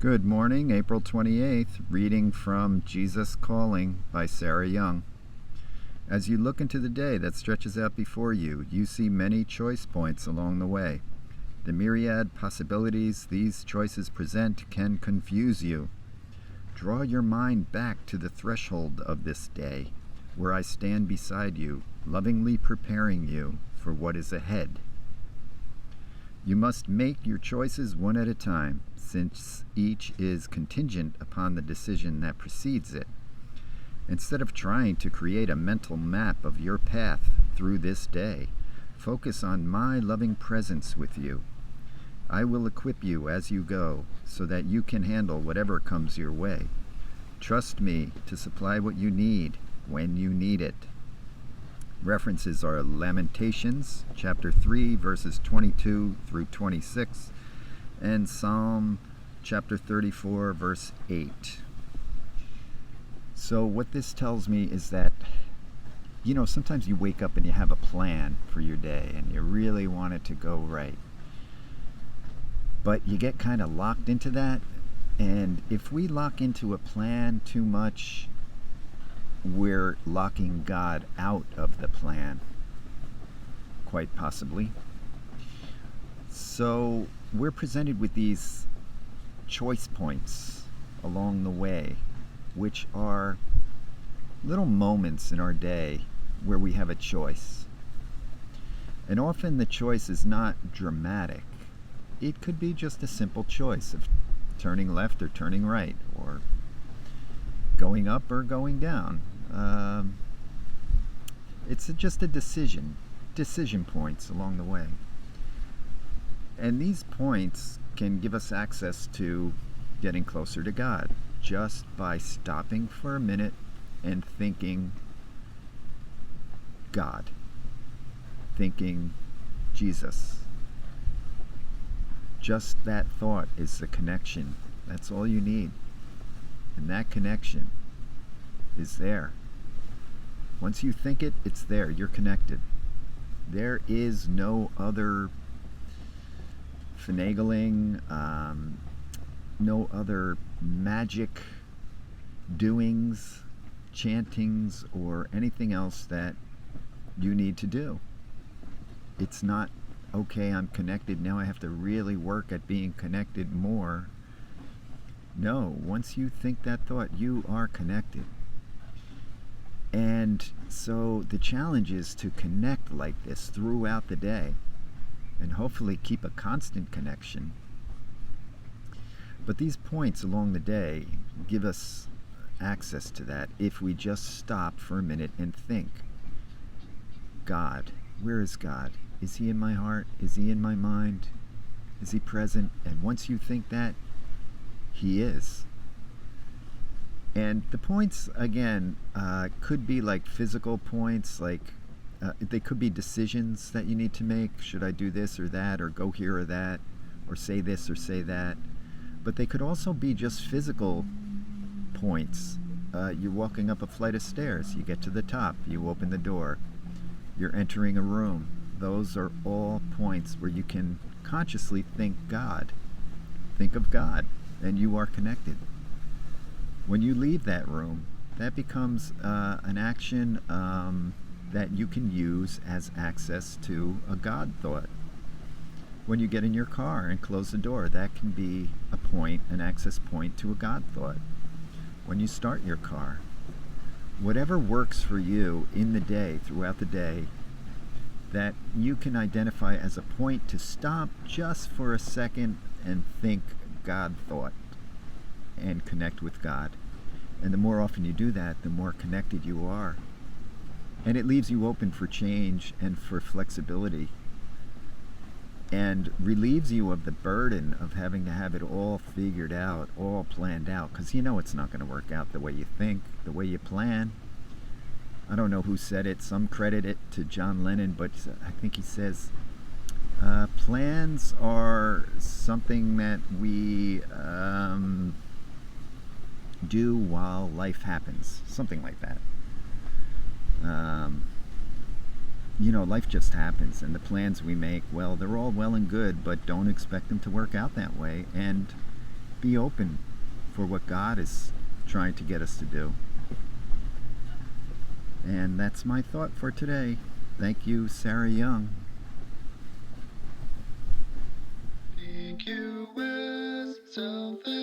Good morning, April 28th, reading from Jesus Calling by Sarah Young. As you look into the day that stretches out before you, you see many choice points along the way. The myriad possibilities these choices present can confuse you. Draw your mind back to the threshold of this day, where I stand beside you, lovingly preparing you for what is ahead. You must make your choices one at a time, since each is contingent upon the decision that precedes it. Instead of trying to create a mental map of your path through this day, focus on my loving presence with you. I will equip you as you go, so that you can handle whatever comes your way. Trust me to supply what you need when you need it. References are Lamentations, chapter 3, verses 22 through 26, and Psalm chapter 34, verse 8. So what this tells me is that, sometimes you wake up and you have a plan for your day, and you really want it to go right. But you get kind of locked into that, and if we lock into a plan too much, we're locking God out of the plan, quite possibly. So we're presented with these choice points along the way, which are little moments in our day where we have a choice. And often the choice is not dramatic. It could be just a simple choice of turning left or turning right, or going up or going down. It's just a decision points along the way. And these points can give us access to getting closer to God just by stopping for a minute and thinking God, thinking Jesus. Just that thought is the connection. That's all you need. And that connection is there. Once you think it, it's there. You're connected. There is no other finagling, no other magic doings, chantings, or anything else that you need to do. It's not, okay, I'm connected, now I have to really work at being connected more. No, once you think that thought, you are connected. And so the challenge is to connect like this throughout the day and hopefully keep a constant connection. But these points along the day give us access to that if we just stop for a minute and think, God, where is God? Is he in my heart? Is he in my mind? Is he present? And once you think that, he is. And the points, again, could be like physical points, like they could be decisions that you need to make. Should I do this or that, or go here or that, or say this or say that? But they could also be just physical points. You're walking up a flight of stairs. You get to the top. You open the door. You're entering a room. Those are all points where you can consciously think God. Think of God, and you are connected. When you leave that room, that becomes an action that you can use as access to a God thought. When you get in your car and close the door, that can be a point, an access point to a God thought. When you start your car, whatever works for you in the day, throughout the day, that you can identify as a point to stop just for a second and think God thought and connect with God. And the more often you do that, the more connected you are. And it leaves you open for change and for flexibility, and relieves you of the burden of having to have it all figured out, all planned out, because it's not going to work out the way you think, the way you plan. I don't know who said it. Some credit it to John Lennon, but I think he says, plans are something that we do while life happens. Something like that. Life just happens, and the plans we make, well, they're all well and good, but don't expect them to work out that way. And be open for what God is trying to get us to do. And that's my thought for today. Thank you, Sarah Young. Think you were something